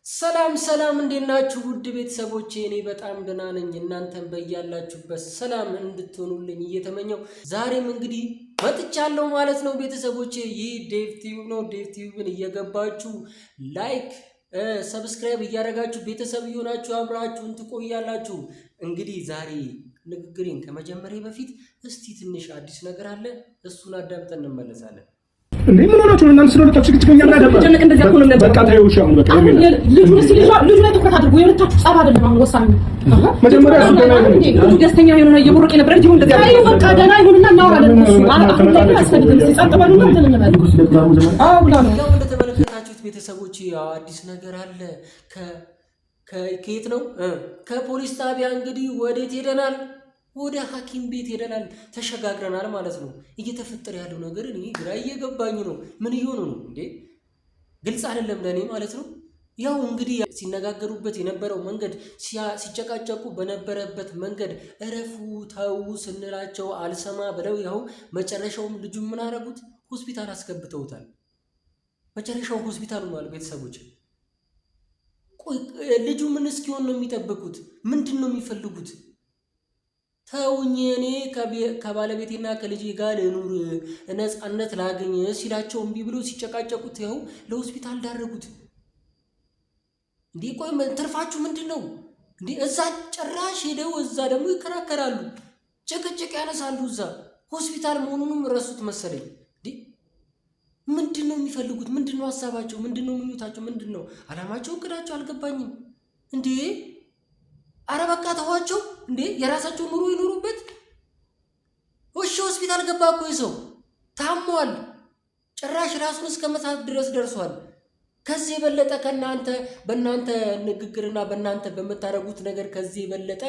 ሰላም እንዴት ናችሁ? ውድ ቤተሰቦቼ እኔ በጣም ደህና ነኝ። እናንተም በያላችሁበት ሰላም እንድትሆኑልኝ እየተመኘው ዛሬም እንግዲህ መጥቻለሁ ማለት ነው ቤተሰቦቼ። ይህ ዴቭ ቲዩብ ነው። ዴቭ ቲዩብን እየገባችሁ ላይክ ሰብስክራይብ እያደረጋችሁ ቤተሰብ እየሆናችሁ አብራችሁን ትቆያላችሁ። እንግዲህ ዛሬ ንግግሬን ከመጀመሪያ በፊት እስቲ ትንሽ አዲስ ነገር አለ፣ እሱን አዳምጠን እንመለሳለን። እንዴ ምን ሆናችሁ ነው እናንተ? ስለሆነታችሁ ጭቅጭቀኛ አይደለም። በቃ ተይው። እሺ አሁን በቃ ልጁ ላይ ትኩረት አድርጉ። የሁለታችሁ ጸብ አይደለም አሁን ወሳኙ። መጀመሪያ እሱ ደህና ይሁን። ልጁ ደስተኛ የሆነ እየቦረቀ ነበር እንጂ እንደዚህ አይው በቃ ደህና ይሁንና እናወራለን። እሱ አሁን ላይ አስፈልግም። ሲጸጥ ባሉና እንትን እንበል። አዎ ብላ ነው። ያው እንደተመለከታችሁት ቤተሰቦች አዲስ ነገር አለ። ከየት ነው? ከፖሊስ ጣቢያ እንግዲህ ወዴት ሄደናል? ወደ ሐኪም ቤት ሄደናል፣ ተሸጋግረናል ማለት ነው። እየተፈጠረ ያለው ነገር እኔ ግራ እየገባኝ ነው። ምን እየሆኑ ነው እንዴ? ግልጽ አይደለም ለእኔ ማለት ነው። ያው እንግዲህ ሲነጋገሩበት የነበረው መንገድ፣ ሲጨቃጨቁ በነበረበት መንገድ እረፉ ተው ስንላቸው አልሰማ ብለው ያው መጨረሻውም ልጁ ምን አደረጉት? ሆስፒታል አስገብተውታል። መጨረሻው ሆስፒታል ሆኗል። ቤተሰቦች ልጁ ምን እስኪሆን ነው የሚጠብቁት? ምንድን ነው የሚፈልጉት? ተውኝ እኔ ከባለቤቴና ከልጄ ጋር ልኑር ነፃነት ላገኝ ሲላቸው እምቢ ብሎ ሲጨቃጨቁት ያው ለሆስፒታል ዳረጉት። እንዴ ቆይ ትርፋችሁ ምንድን ነው እንዴ? እዛ ጭራሽ ሄደው እዛ ደግሞ ይከራከራሉ፣ ጭቅጭቅ ያነሳሉ። እዛ ሆስፒታል መሆኑንም ረሱት መሰለኝ። እንዴ ምንድን ነው የሚፈልጉት? ምንድን ነው ሀሳባቸው? ምንድን ነው ምኞታቸው? ምንድን ነው አላማቸው? እቅዳቸው አልገባኝም። እንዴ አረ በቃ ተዋቸው እንዴ፣ የራሳቸው ኑሮ ይኑሩበት። እሺ ሆስፒታል ገባ እኮ ይሰው ታሟል፣ ጭራሽ ራሱን እስከ መሳት ድረስ ደርሷል። ከዚህ የበለጠ በእናንተ ንግግርና በእናንተ በምታደርጉት ነገር ከዚህ የበለጠ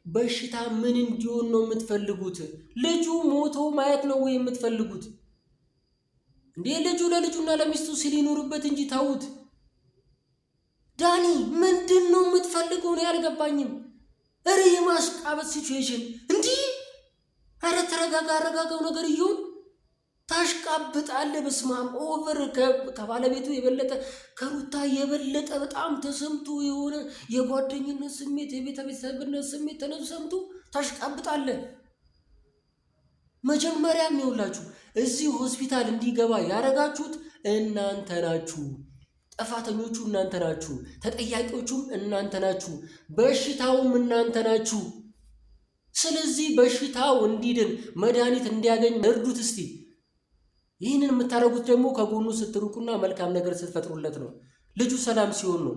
በሽታ ምን እንዲሆን ነው የምትፈልጉት? ልጁ ሞቶ ማየት ነው ወይ የምትፈልጉት? እንዴ ልጁ ለልጁና ለሚስቱ ሲል ይኑርበት እንጂ ታውት። ዳኒ ምንድን ነው የምትፈልገው ነው ያልገባኝም። እረ የማስቃበት ሲቹዌሽን እንዲህ። አረ ተረጋጋ፣ አረጋጋው ነገር ይሁን። ታሽቃብጣለህ። በስማም ኦቨር ከባለቤቱ የበለጠ ከሩታ የበለጠ በጣም ተሰምቶ የሆነ የጓደኝነት ስሜት የቤተሰብነት ስሜት ተሰምቶ ታሽቃብጣለህ። መጀመሪያም ይኸውላችሁ እዚህ ሆስፒታል እንዲገባ ያደረጋችሁት እናንተ ናችሁ። ጥፋተኞቹ እናንተ ናችሁ፣ ተጠያቂዎቹም እናንተ ናችሁ፣ በሽታውም እናንተ ናችሁ። ስለዚህ በሽታው እንዲድን መድኃኒት እንዲያገኝ እርዱት እስቲ። ይህንን የምታደርጉት ደግሞ ከጎኑ ስትርቁና መልካም ነገር ስትፈጥሩለት ነው። ልጁ ሰላም ሲሆን ነው፣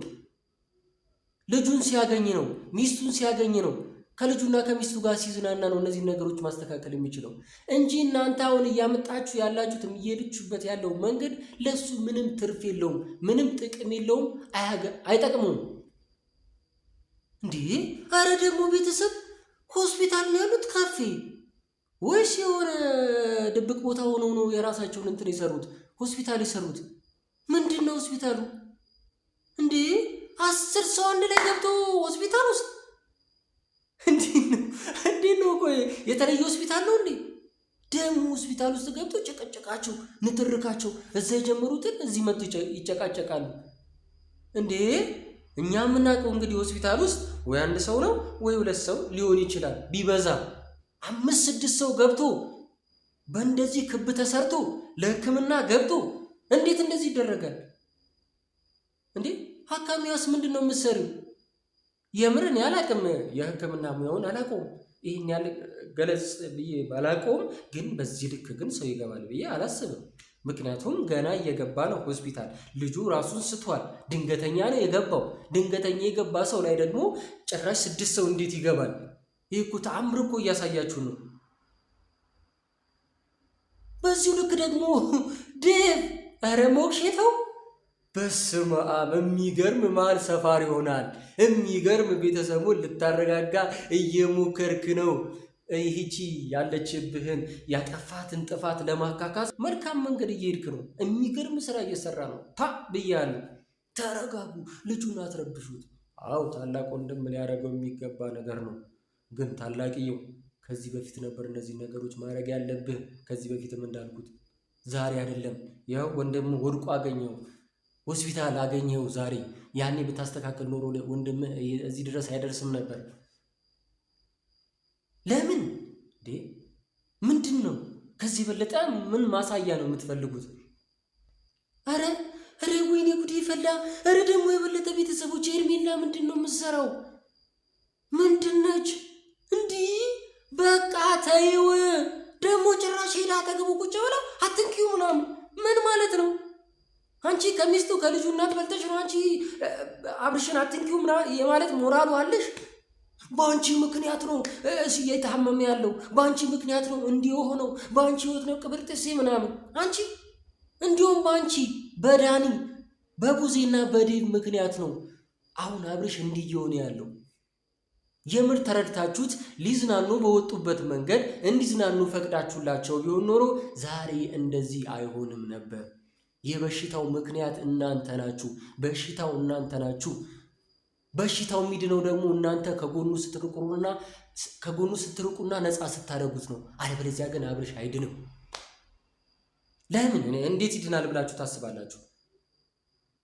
ልጁን ሲያገኝ ነው፣ ሚስቱን ሲያገኝ ነው፣ ከልጁና ከሚስቱ ጋር ሲዝናና ነው እነዚህ ነገሮች ማስተካከል የሚችለው እንጂ እናንተ አሁን እያመጣችሁ ያላችሁት እየሄዳችሁበት ያለው መንገድ ለሱ ምንም ትርፍ የለውም፣ ምንም ጥቅም የለውም፣ አይጠቅሙም። እንዴ አረ ደግሞ ቤተሰብ ሆስፒታል ነው ያሉት? ካፌ ወይስ የሆነ ድብቅ ቦታ ሆነው ነው የራሳቸውን እንትን የሰሩት? ሆስፒታል የሰሩት ምንድን ነው ሆስፒታሉ? እንዴ 10 ሰው አንድ ላይ ገብቶ ሆስፒታል ውስጥ እንዴ ነው? ቆይ የተለየ ሆስፒታል ነው እንዴ? ደም ሆስፒታል ውስጥ ገብቶ ጨቀጨቃቸው፣ ንትርካቸው እዛ የጀመሩትን እዚህ መጥቶ ይጨቃጨቃሉ። እንዴ እኛ የምናውቀው እንግዲህ ሆስፒታል ውስጥ ወይ አንድ ሰው ነው ወይ 2 ሰው ሊሆን ይችላል፣ ቢበዛ 5-6 ሰው ገብቶ በእንደዚህ ክብ ተሰርቶ ለሕክምና ገብቶ እንዴት እንደዚህ ይደረጋል እንዴ? ሐካሚያስ ምንድን ነው የምትሰሪው? የምርን ያላቅም የሕክምና ሙያውን አላውቀውም። ይህን ያለ ገለጽ ብዬ ባላውቀውም ግን በዚህ ልክ ግን ሰው ይገባል ብዬ አላስብም። ምክንያቱም ገና እየገባ ነው ሆስፒታል። ልጁ ራሱን ስቷል። ድንገተኛ ነው የገባው። ድንገተኛ የገባ ሰው ላይ ደግሞ ጭራሽ 6 ሰው እንዴት ይገባል? ይህ እኮ ተአምር እኮ እያሳያችሁ ነው። በዚሁ ልክ ደግሞ ዴቭ ኧረ ሞክሼተው በስመ አብ የሚገርም መሀል ሰፋሪ ይሆናል። የሚገርም ቤተሰቡን ልታረጋጋ እየሞከርክ ነው። ይህቺ ያለችብህን ያጠፋትን ጥፋት ለማካካስ መልካም መንገድ እየሄድክ ነው። የሚገርም ስራ እየሰራ ነው። ብያለሁ። ተረጋጉ፣ ልጁን አትረብሹት። አዎ ታላቅ ወንድም ሊያደርገው የሚገባ ነገር ነው። ግን ታላቅየው ከዚህ በፊት ነበር እነዚህ ነገሮች ማድረግ ያለብህ። ከዚህ በፊትም እንዳልኩት ዛሬ አይደለም። ያው ወንድም ወድቆ አገኘው። ሆስፒታል አገኘው ዛሬ። ያኔ ብታስተካከል ኖሮ ወንድምህ እዚህ ድረስ አይደርስም ነበር። ለምን እንዴ? ምንድን ነው ከዚህ በለጠ ምን ማሳያ ነው የምትፈልጉት? አረ ወይኔ ጉዴ ፈላ። አረ ደግሞ የበለጠ ቤተሰቦች ሄርሜላ ምንድን ነው የምትሰራው? ምንድነች እንዲህ? በቃ ተይው። ደግሞ ጭራሽ ሄዳ አጠገቡ ቁጭ ብላ አትንኪው ምናምን ምን ማለት ነው? አንቺ ከሚስቱ ከልጁ እናት በልተሽ ነው አንቺ አብርሽን አትንኪው የማለት ሞራሉ አለሽ? በአንቺ ምክንያት ነው እየታመመ ያለው፣ በአንቺ ምክንያት ነው እንዲህ ሆነው፣ በአንቺ ህይወት ነው ቅብር ጥሴ ምናምን። አንቺ እንዲሁም በአንቺ በዳኒ በቡዜና በዴቭ ምክንያት ነው አሁን አብርሽ እንዲህ እየሆነ ያለው። የምር ተረድታችሁት ሊዝናኑ በወጡበት መንገድ እንዲዝናኑ ፈቅዳችሁላቸው ቢሆን ኖሮ ዛሬ እንደዚህ አይሆንም ነበር። የበሽታው ምክንያት እናንተ ናችሁ። በሽታው እናንተ ናችሁ። በሽታው የሚድነው ደግሞ እናንተ ከጎኑ ስትርቁና ነፃ ስታደርጉት ነው። አለበለዚያ ግን አብርሽ አይድንም። ለምን እንዴት ይድናል ብላችሁ ታስባላችሁ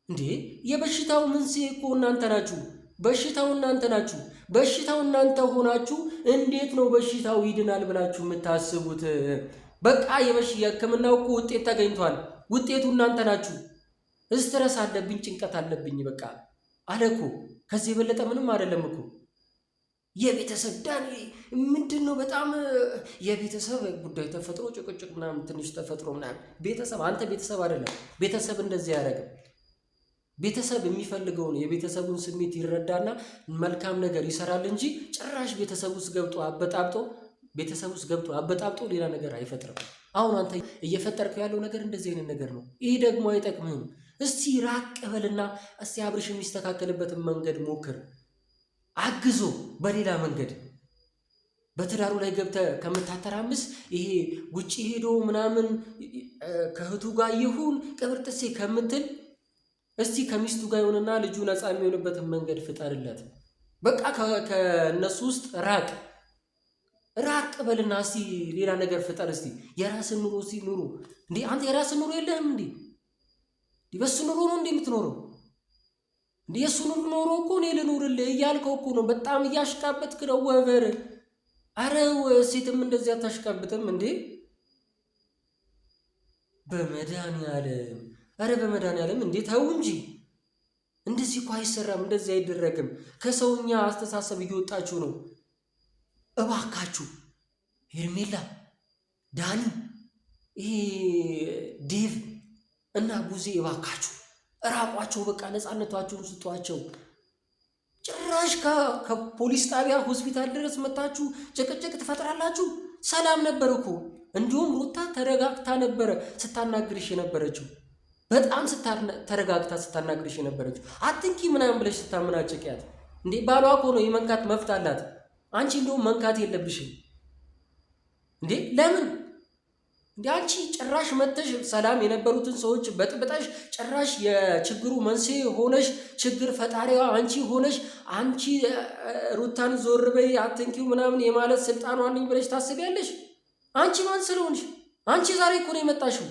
እንዴ? የበሽታው መንስኤ እኮ እናንተ ናችሁ። በሽታው እናንተ ናችሁ። በሽታው እናንተ ሆናችሁ እንዴት ነው በሽታው ይድናል ብላችሁ የምታስቡት? በቃ የሕክምናው እኮ ውጤት ተገኝቷል። ውጤቱ እናንተ ናችሁ። ስትረስ አለብኝ፣ ጭንቀት አለብኝ በቃ አለ እኮ። ከዚህ የበለጠ ምንም አይደለም እኮ። የቤተሰብ ዳኒ ምንድን ነው በጣም የቤተሰብ ጉዳይ ተፈጥሮ ጭቅጭቅ ምናምን ትንሽ ተፈጥሮ ምናምን ቤተሰብ አንተ ቤተሰብ አይደለም። ቤተሰብ እንደዚህ ያደረገ ቤተሰብ የሚፈልገውን የቤተሰቡን ስሜት ይረዳና መልካም ነገር ይሰራል እንጂ ጭራሽ ቤተሰብ ውስጥ ገብቶ አበጣብጦ ሌላ ነገር አይፈጥርም። አሁን አንተ እየፈጠርከው ያለው ነገር እንደዚህ አይነት ነገር ነው። ይህ ደግሞ አይጠቅምህም። እስቲ ራቅ በልና እስቲ አብርሽ የሚስተካከልበትን መንገድ ሞክር። አግዞ በሌላ መንገድ በትዳሩ ላይ ገብተህ ከምታተራምስ ይሄ ውጪ ሄዶ ምናምን ከእህቱ ጋር ይሁን ቅብርጥሴ ከምትል እስቲ ከሚስቱ ጋር ይሁንና ልጁ ነፃ የሚሆንበትን መንገድ ፍጠርለት። በቃ ከነሱ ውስጥ ራቅ በልና እስቲ ሌላ ነገር ፍጠር። እስቲ የራስን ኑሮ ኑሮ። እንዴ አንተ የራስን ኑሮ የለህም እንዴ? በሱ ኑሮ ነው እንዴ የምትኖረው? እንዴ የሱ ኑሮ እኮ እኔ ልኑርልህ እያልከው እኮ ነው። በጣም እያሽቃበጥክ ነው ወበር። አረ ሴትም እንደዚህ አታሽቃብጥም እንዴ? በመድኃኒዓለም እንዴ ተው እንጂ። እንደዚህ እኮ አይሰራም፣ እንደዚህ አይደረግም። ከሰውኛ አስተሳሰብ እየወጣችሁ ነው። እባካችሁ ሄርሜላ፣ ዳኒ፣ ዴቭ እና ቡዜ እባካችሁ እራቋቸው። በቃ ነፃነታችሁን ስጧቸው። ጭራሽ ከፖሊስ ጣቢያ ሆስፒታል ድረስ መታችሁ ጭቅጭቅ ትፈጥራላችሁ። ሰላም ነበር እኮ። እንዲሁም ሩታ ተረጋግታ ነበረ ስታናግርሽ የነበረችው። በጣም ተረጋግታ ስታናግርሽ የነበረችው። አትንኪ ምናምን ብለሽ ስታመናጨቂያት እንዴ ባሏ እኮ ነው፣ የመንካት መብት አላት። አንቺ እንደውም መንካት የለብሽም እንዴ። ለምን እንዴ አንቺ ጭራሽ መተሽ ሰላም የነበሩትን ሰዎች በጥብጣሽ ጭራሽ የችግሩ መንስኤ ሆነሽ ችግር ፈጣሪዋ አንቺ ሆነሽ አንቺ ሩታን ዞር በይ አትንኪው ምናምን የማለት ስልጣኗ አለኝ ብለሽ ታስቢያለሽ? አንቺ ማን ስለሆንሽ? አንቺ ዛሬ እኮ ነው የመጣሽው።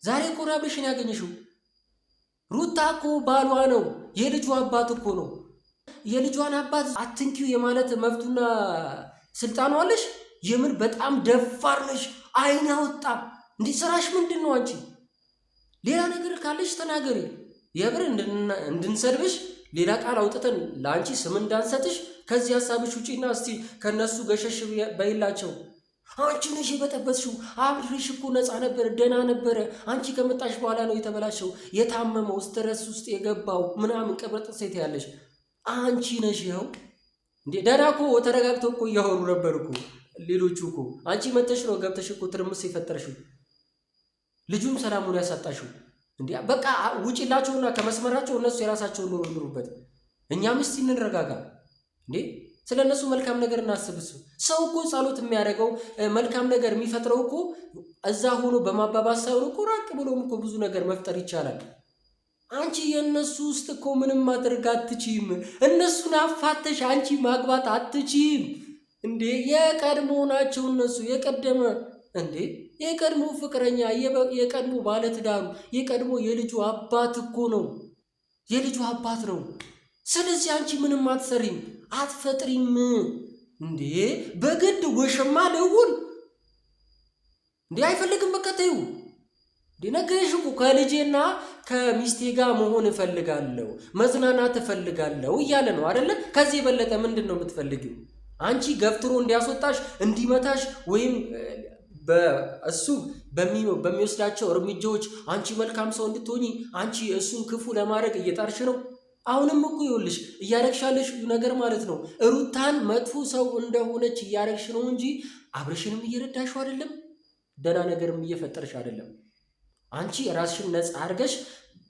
ዛሬ እኮ ነው አብርሽን ያገኘሽው። ሩታ እኮ ባሏ ነው፣ የልጇ አባት እኮ ነው። የልጇን አባት አትንኪው የማለት መብቱና ስልጣኑ አለሽ። የምን በጣም ደፋር ነሽ። አይን አወጣ። እንዲህ ስራሽ ምንድን ነው? አንቺ ሌላ ነገር ካለሽ ተናገሪ። የብር እንድንሰድብሽ ሌላ ቃል አውጥተን ለአንቺ ስም እንዳንሰጥሽ ከዚህ ሀሳብሽ ውጪና እስቲ ከነሱ ገሸሽ በይላቸው። አንቺ ነሽ የበጠበጥሽው። አብርሽ እኮ ነፃ ነበር፣ ደህና ነበረ። አንቺ ከመጣሽ በኋላ ነው የተበላሸው፣ የታመመው፣ ስትረስ ውስጥ የገባው ምናምን ቅብርጥ ሴት ያለሽ አንቺ ነሽ። ይኸው እንዴ ደህና እኮ ተረጋግተው እኮ እያወሩ ነበር እኮ ሌሎቹ እኮ። አንቺ መተሽ ነው ገብተሽ እኮ ትርምስ የፈጠርሽው፣ ልጁም ሰላሙን ያሳጣሽው። እንዴ በቃ ውጪላቸውና ከመስመራቸው እነሱ የራሳቸውን ኑሮ ይኑሩበት። እኛም እስቲ እንረጋጋ እንዴ። ስለ እነሱ መልካም ነገር እናስብስ። ሰው እኮ ጸሎት የሚያደርገው መልካም ነገር የሚፈጥረው እኮ እዛ ሆኖ በማባባስ ሳይሆን እኮ ራቅ ብሎም እኮ ብዙ ነገር መፍጠር ይቻላል። አንቺ የእነሱ ውስጥ እኮ ምንም ማድረግ አትችይም። እነሱን አፋተሽ አንቺ ማግባት አትችይም እንዴ። የቀድሞ ናቸው እነሱ፣ የቀደመ እንዴ የቀድሞ ፍቅረኛ፣ የቀድሞ ባለትዳሩ፣ የቀድሞ የልጁ አባት እኮ ነው። የልጁ አባት ነው። ስለዚህ አንቺ ምንም አትሰሪም፣ አትፈጥሪም እንዴ? በግድ ወሸማ ልሁን እንዴ? አይፈልግም። በቃ ተይው እንዴ። ነገርሽ እኮ ከልጄና ከሚስቴ ጋር መሆን እፈልጋለሁ፣ መዝናናት እፈልጋለሁ እያለ ነው አይደለ? ከዚህ የበለጠ ምንድን ነው የምትፈልጊው? አንቺ ገፍትሮ እንዲያስወጣሽ እንዲመታሽ ወይም እሱ በሚወስዳቸው እርምጃዎች አንቺ መልካም ሰው እንድትሆኚ አንቺ እሱን ክፉ ለማድረግ እየጣርሽ ነው። አሁንም እኮ ይኸውልሽ እያረግሻለሽ ነገር ማለት ነው ሩታን መጥፎ ሰው እንደሆነች እያረግሽ ነው እንጂ አብርሽንም እየረዳሽው አይደለም፣ ደህና ነገርም እየፈጠርሽ አይደለም። አንቺ ራስሽን ነፃ አድርገሽ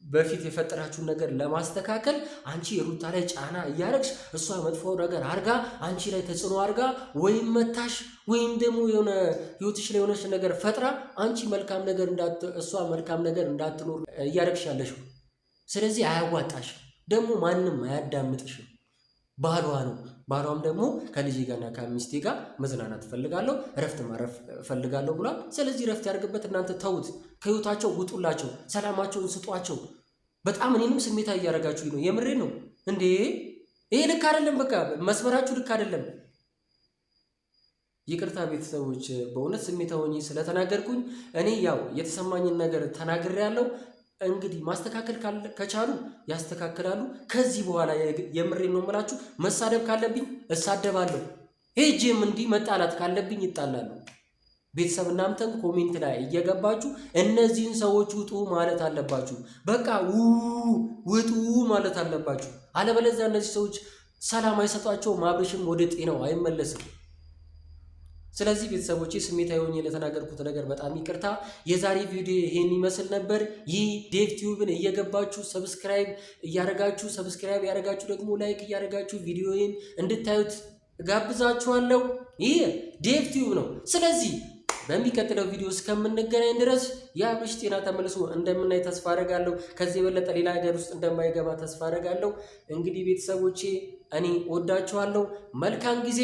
በፊት የፈጠራችሁን ነገር ለማስተካከል አንቺ ሩታ ላይ ጫና እያረግሽ እሷ መጥፎ ነገር አርጋ አንቺ ላይ ተጽዕኖ አርጋ ወይም መታሽ ወይም ደግሞ የሆነ ህይወትሽ ላይ የሆነች ነገር ፈጥራ አንቺ መልካም ነገር እሷ መልካም ነገር እንዳትኖር እያረግሽ ያለሽው። ስለዚህ አያዋጣሽም፣ ደግሞ ማንም አያዳምጥሽም። ባሏ ነው። ባሏም ደግሞ ከልጄ ጋርና ከሚስቴ ጋር መዝናናት እፈልጋለሁ፣ እረፍት ማረፍ እፈልጋለሁ ብሏል። ስለዚህ እረፍት ያድርግበት። እናንተ ተውት፣ ከህይወታቸው ውጡላቸው፣ ሰላማቸውን ስጧቸው። በጣም እኔንም ስሜታዊ እያደረጋችሁ ነው። የምሬ ነው እንዴ! ይሄ ልክ አይደለም። በቃ መስመራችሁ ልክ አይደለም። ይቅርታ ቤተሰቦች፣ በእውነት ስሜታዊ ሆኜ ስለተናገርኩኝ እኔ ያው የተሰማኝን ነገር ተናግሬያለሁ። እንግዲህ ማስተካከል ከቻሉ ያስተካክላሉ። ከዚህ በኋላ የምሬን ነው የምላችሁ፣ መሳደብ ካለብኝ እሳደባለሁ፣ ሄጄም እንዲህ መጣላት ካለብኝ ይጣላሉ። ቤተሰብ እናንተም ኮሜንት ላይ እየገባችሁ እነዚህን ሰዎች ውጡ ማለት አለባችሁ። በቃ ውጡ ማለት አለባችሁ። አለበለዚያ እነዚህ ሰዎች ሰላም አይሰጧቸውም። አብርሽም ወደ ጤናው አይመለስም። ስለዚህ ቤተሰቦቼ ስሜታዊ ሆኜ ለተናገርኩት ነገር በጣም ይቅርታ። የዛሬ ቪዲዮ ይሄን ይመስል ነበር። ይህ ዴቭ ቲዩብን እየገባችሁ ሰብስክራይብ ያደረጋችሁ ደግሞ ላይክ እያደረጋችሁ ቪዲዮዬን እንድታዩት ጋብዛችኋለሁ። ይህ ዴቭ ቲዩብ ነው። ስለዚህ በሚቀጥለው ቪዲዮ እስከምንገናኝ ድረስ የአብርሽ ጤና ተመልሶ እንደምናይ ተስፋ አደርጋለሁ። ከዚህ የበለጠ ሌላ ሀገር ውስጥ እንደማይገባ ተስፋ አደርጋለሁ። እንግዲህ ቤተሰቦቼ እኔ ወዳችኋለሁ። መልካም ጊዜ